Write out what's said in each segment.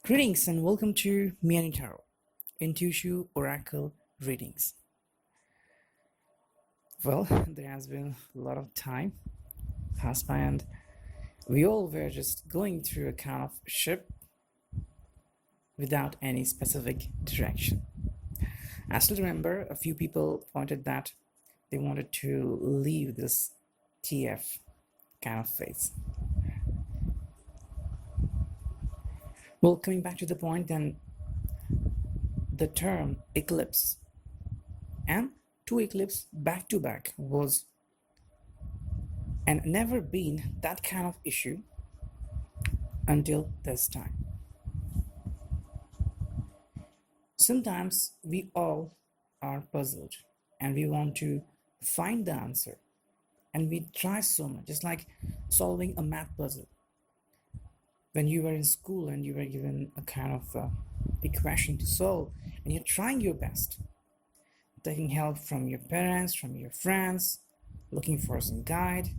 Greetings and welcome to Miani Tarot, Intuitive Oracle Readings. Well, there has been a lot of time passed by and we all were just going through a kind of ship without any specific direction. I still remember a few people pointed that they wanted to leave this TF kind of phase. Well, coming back to the point, then the term eclipse and two eclipses back to back was and never been that kind of issue until this time. Sometimes we all are puzzled and we want to find the answer and we try so much. It's like solving a math puzzle. When you were in school and you were given a kind of equation to solve and you're trying your best, taking help from your parents, from your friends, looking for some guide,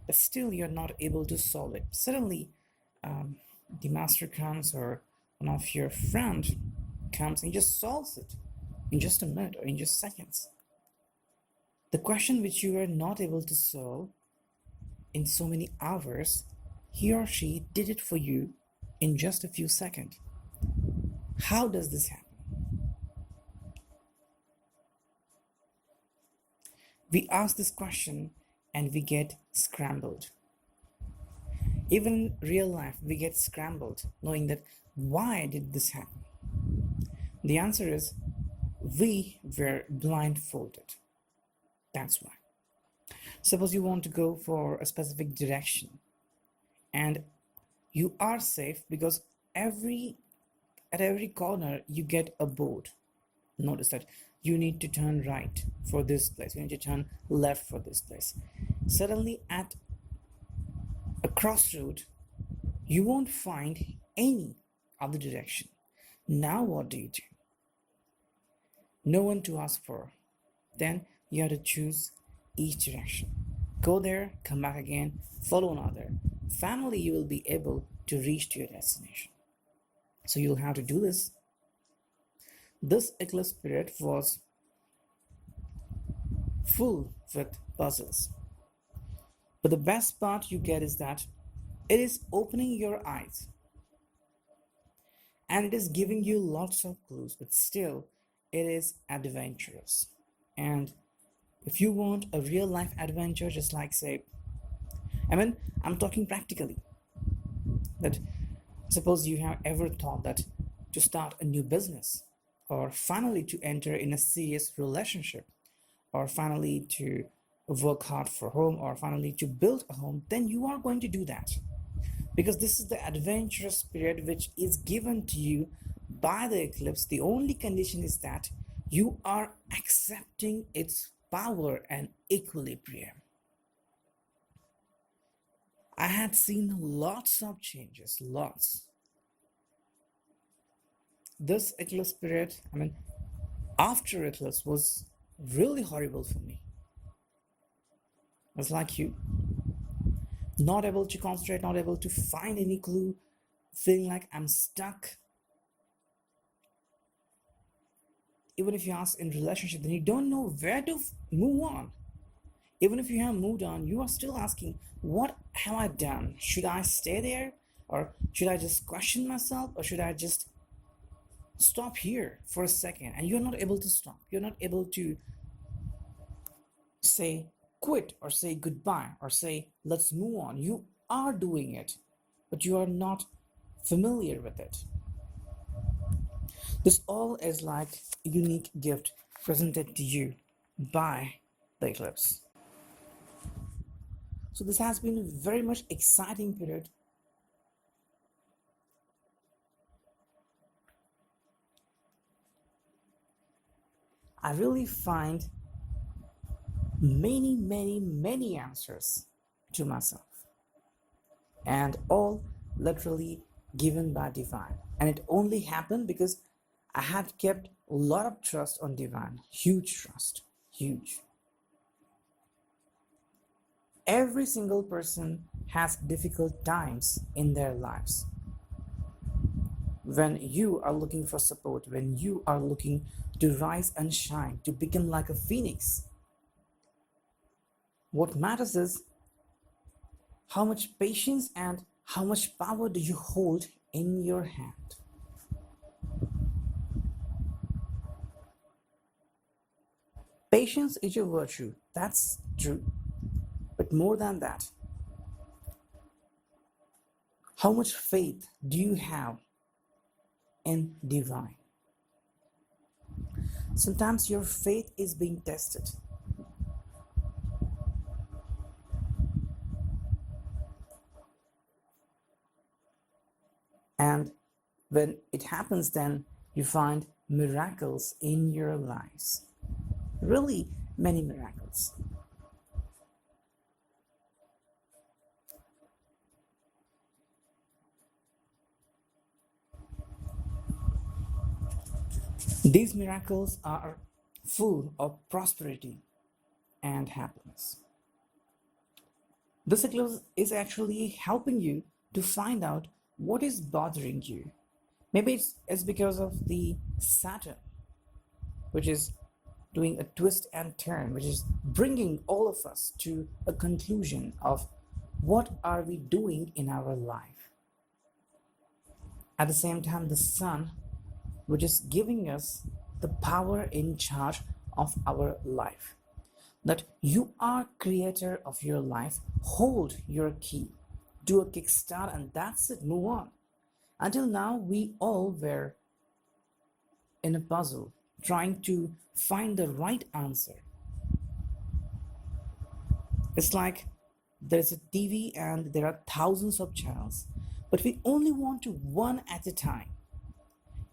but still you're not able to solve it. Suddenly the master comes or one of your friends comes and just solves it in just a minute or in just seconds. The question which you were not able to solve in so many hours, he or she did it for you in just a few seconds. How does this happen? We ask this question and we get scrambled. Even in real life, we get scrambled knowing that why did this happen? The answer is we were blindfolded. That's why. Suppose you want to go for a specific direction and you are safe because at every corner you get a board. Notice that you need to turn right for this place, you need to turn left for this place. Suddenly at a crossroad you won't find any other direction. Now what do? No one to ask for. Then you have to choose each direction. Go there, come back again, follow another. Finally, you will be able to reach to your destination. So you'll have to do this. This eclipse period was full with puzzles. But the best part you get is that it is opening your eyes. And it is giving you lots of clues, but still, it is adventurous. And if you want a real life adventure, just like say, I'm talking practically. That suppose you have ever thought that to start a new business, or finally to enter in a serious relationship, or finally to work hard for home, or finally to build a home, then you are going to do that. Because this is the adventurous period which is given to you by the eclipse. The only condition is that you are accepting its power and equilibrium. I had seen lots of changes, lots. This eclipse period, after eclipse was really horrible for me. I was like you, not able to concentrate, not able to find any clue, feeling like I'm stuck. Even if you ask in relationship, then you don't know where to move on. Even if you have moved on, you are still asking, what have I done? Should I stay there? Or should I just question myself? Or should I just stop here for a second? And you're not able to stop. You're not able to say quit or say goodbye or say let's move on. You are doing it, but you are not familiar with it. This all is like a unique gift presented to you by the eclipse. So this has been a very much exciting period. I really find many answers to myself, and all literally given by divine. And it only happened because I had kept a lot of trust on divine. Huge trust. Huge. Every single person has difficult times in their lives. when you are looking for support, when you are looking to rise and shine, to become like a phoenix. What matters is how much patience and how much power do you hold in your hand. Patience is your virtue, that's true. But more than that, how much faith do you have in divine? Sometimes your faith is being tested. And when it happens, then you find miracles in your lives. Really, many miracles. These miracles are full of prosperity and happiness. This eclipse is actually helping you to find out what is bothering you. Maybe it's because of the Saturn, which is doing a twist and turn, which is bringing all of us to a conclusion of what are we doing in our life. At the same time, the sun, which is giving us the power in charge of our life. That you are creator of your life. Hold your key. Do a kickstart and that's it. Move on. Until now, we all were in a puzzle trying to find the right answer. It's like there's a TV and there are thousands of channels, but we only want to one at a time.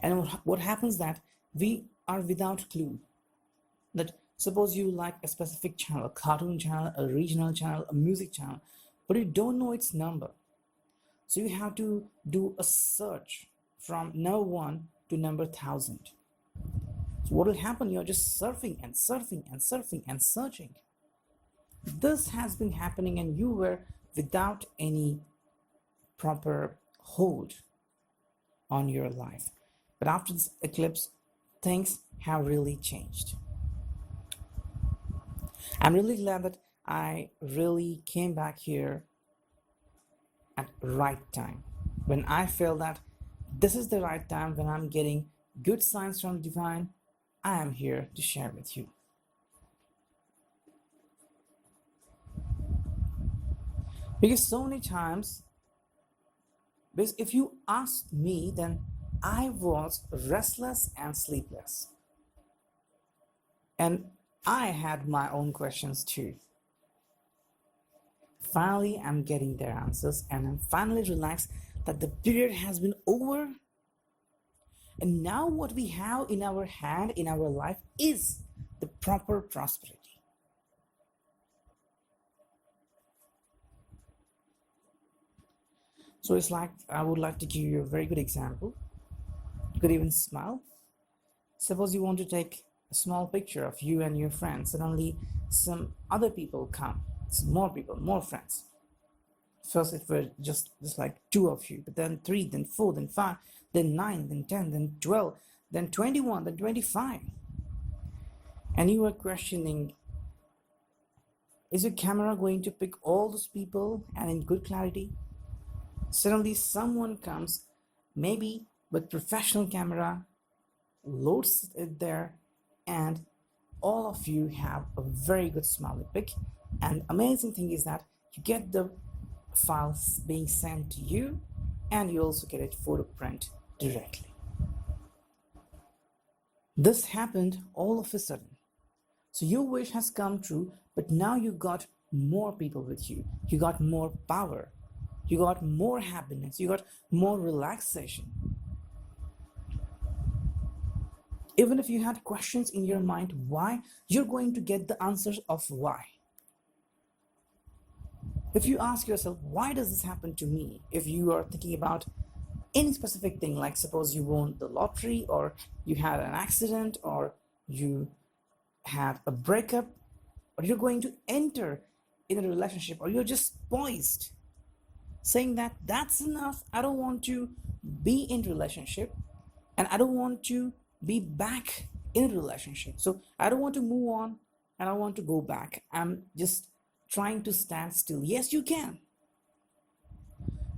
And what happens that we are without clue. That suppose you like a specific channel, a cartoon channel, a regional channel, a music channel, but you don't know its number. So you have to do a search from number 1 to number 1000. So what will happen? You're just surfing and surfing and surfing and searching. This has been happening and you were without any proper hold on your life. But after this eclipse, things have really changed. I'm really glad that I really came back here at right time. When I feel that this is the right time, when I'm getting good signs from divine, I am here to share with you. Because so many times, because if you asked me, then I was restless and sleepless. And I had my own questions too. Finally, I'm getting their answers and I'm finally relaxed that the period has been over. And now, what we have in our hand, in our life, is the proper prosperity. So it's like I would like to give you a very good example. You could even smile. Suppose you want to take a small picture of you and your friends, suddenly some other people come, some more people, more friends. First it were just like two of you, but then three, then four, then five, then nine, then 10, then 12, then 21, then 25. And you were questioning, is your camera going to pick all those people and in good clarity? Suddenly someone comes, maybe with professional camera, loads it there, and all of you have a very good smiley pic. And amazing thing is that you get the files being sent to you and you also get it photo print directly. This happened all of a sudden. So your wish has come true, but now you got more people with you. You got more power. You got more happiness. You got more relaxation. Even if you had questions in your mind why, you're going to get the answers of why. If you ask yourself, why does this happen to me? If you are thinking about any specific thing, like suppose you won the lottery, or you had an accident, or you had a breakup, or you're going to enter in a relationship, or you're just poised, saying that that's enough. I don't want to be in relationship, and I don't want to be back in relationship. So I don't want to move on, and I want to go back. I'm just trying to stand still. Yes, you can.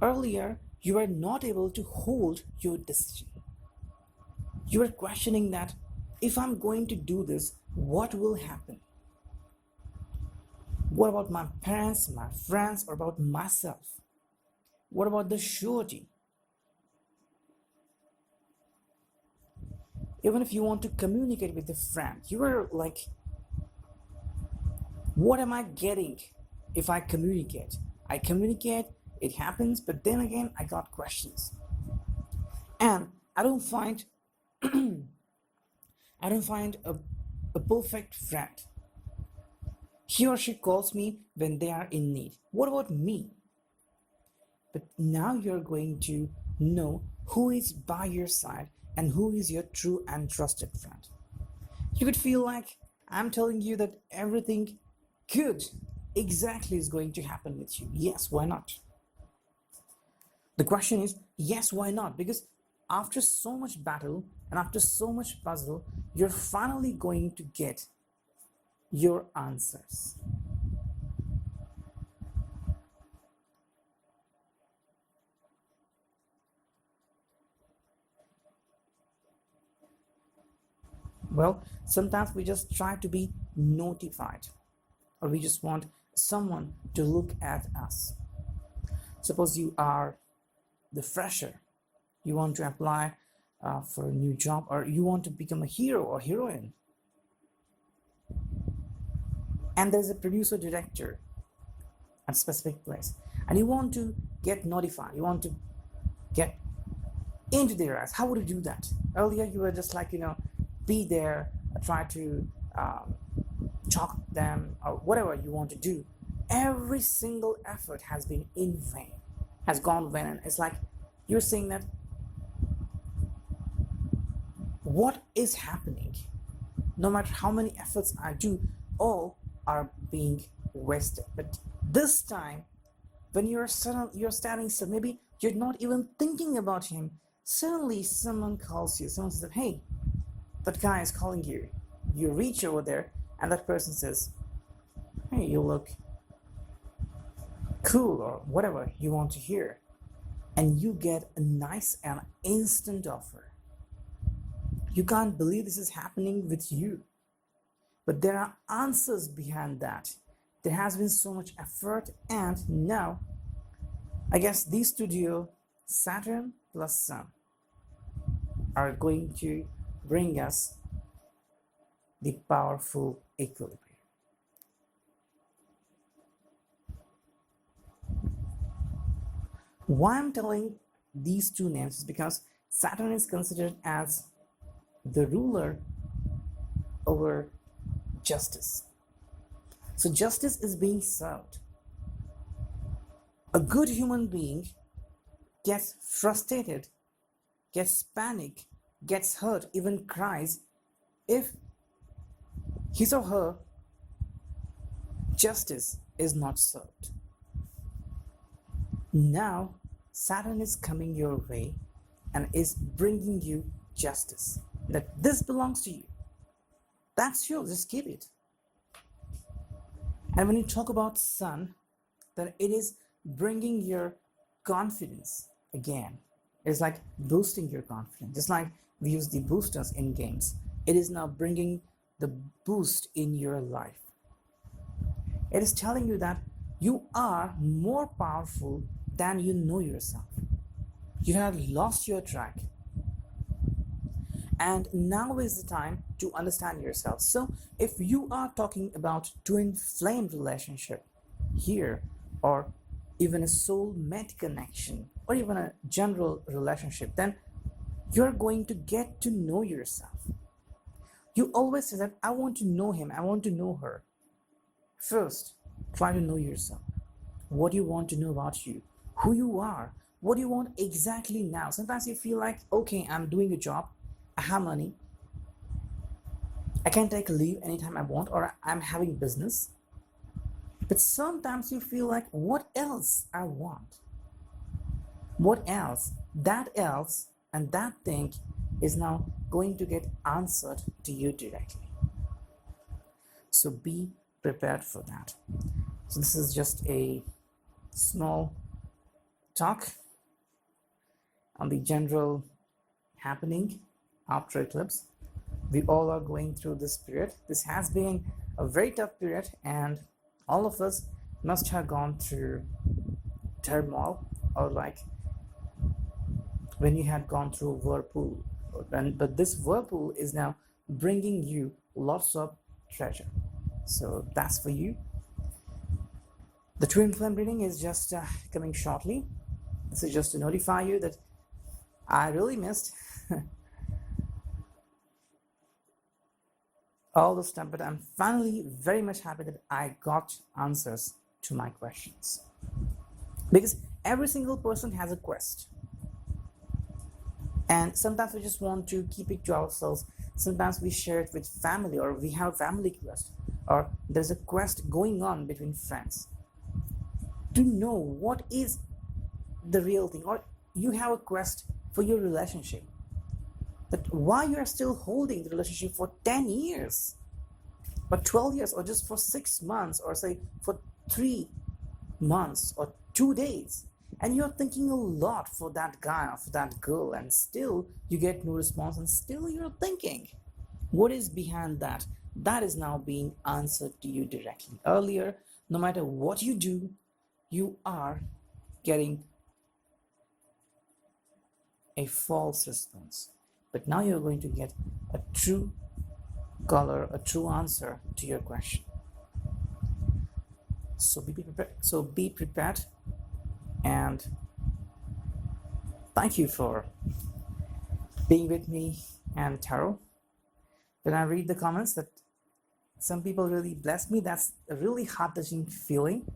Earlier, you were not able to hold your decision. You were questioning that if I'm going to do this, what will happen? What about my parents, my friends, or about myself? What about the surety? Even if you want to communicate with a friend, you are like, what am I getting if I communicate? I communicate, it happens, but then again, I got questions. And I don't find a perfect friend. He or she calls me when they are in need. What about me? But now you're going to know who is by your side and who is your true and trusted friend. You could feel like I'm telling you that everything good exactly is going to happen with you. Yes, why not? The question is, yes, why not? Because after so much battle and after so much puzzle, you're finally going to get your answers. Well, sometimes we just try to be notified, or we just want someone to look at us. Suppose you are the fresher, you want to apply for a new job, or you want to become a hero or heroine, and there's a producer director at a specific place, and you want to get notified, you want to get into their eyes. How would you do that? Earlier, you were just like, be there, try to talk them, or whatever you want to do. Every single effort has been in vain, has gone vain, and it's like you're saying that what is happening? No matter how many efforts I do, all are being wasted. But this time, when you're standing still, maybe you're not even thinking about him. Suddenly, someone calls you. Someone says, "Hey, that guy is calling you." You reach over there, and that person says, "Hey, you look cool," or whatever you want to hear, and you get a nice and instant offer. You can't believe this is happening with you. But there are answers behind that. There has been so much effort, and now I guess the studio Saturn plus Sun are going to bring us the powerful equilibrium. Why I'm telling these two names is because Saturn is considered as the ruler over justice. So justice is being served. A good human being gets frustrated, gets panic, gets hurt, even cries if his or her justice is not served. Now, Saturn is coming your way and is bringing you justice. That this belongs to you. That's yours, just keep it. And when you talk about Sun, then it is bringing your confidence again. It's like boosting your confidence. Just like we use the boosters in games, it is now bringing the boost in your life. It is telling you that you are more powerful than you know yourself. You have lost your track. And now is the time to understand yourself. So if you are talking about twin flame relationship here, or even a soulmate connection, or even a general relationship, then you're going to get to know yourself. You always say that I want to know him, I want to know her. First, try to know yourself. What do you want to know about you? Who you are? What do you want exactly now? Sometimes you feel like, okay, I'm doing a job, I have money, I can take a leave anytime I want, or I'm having business. But sometimes you feel like, what else I want? what else, that else, and that thing is now going to get answered to you directly. So be prepared for that. So this is just a small talk on the general happening after eclipse. We all are going through this period. This has been a very tough period, and all of us must have gone through turmoil, or like when you had gone through whirlpool. But this whirlpool is now bringing you lots of treasure. So that's for you. The twin flame reading is just coming shortly. This is just to notify you that I really missed all the stuff, but I'm finally very much happy that I got answers to my questions. Because every single person has a quest. And sometimes we just want to keep it to ourselves. Sometimes we share it with family, or we have a family quest, or there's a quest going on between friends. To know what is the real thing, or you have a quest for your relationship, that why you are still holding the relationship for 10 years or 12 years, or just for 6 months, or say for 3 months or 2 days, and you're thinking a lot for that guy or for that girl, and still you get no response, and still you're thinking what is behind that. That is now being answered to you directly. Earlier, no matter what you do, you are getting a false response, but now you're going to get a true color, a true answer to your question. So be prepared. And thank you for being with me and tarot. When I read the comments that some people really bless me, that's a really heart-touching feeling.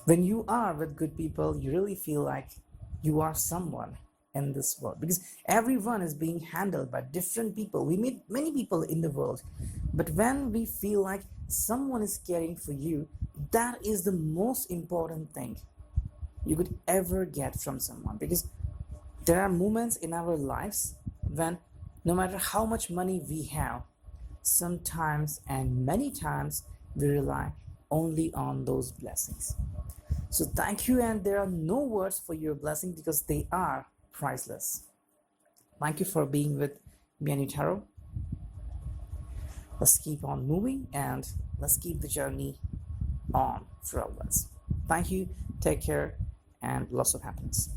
When you are with good people, you really feel like you are someone in this world, because everyone is being handled by different people. We meet many people in the world, but when we feel like someone is caring for you, that is the most important thing you could ever get from someone. Because there are moments in our lives when no matter how much money we have, sometimes and many times we rely only on those blessings. So thank you, and there are no words for your blessing because they are priceless. Thank you for being with me and Tarot. Let's keep on moving, and let's keep the journey on for all of us. Thank you, take care, and lots of happiness.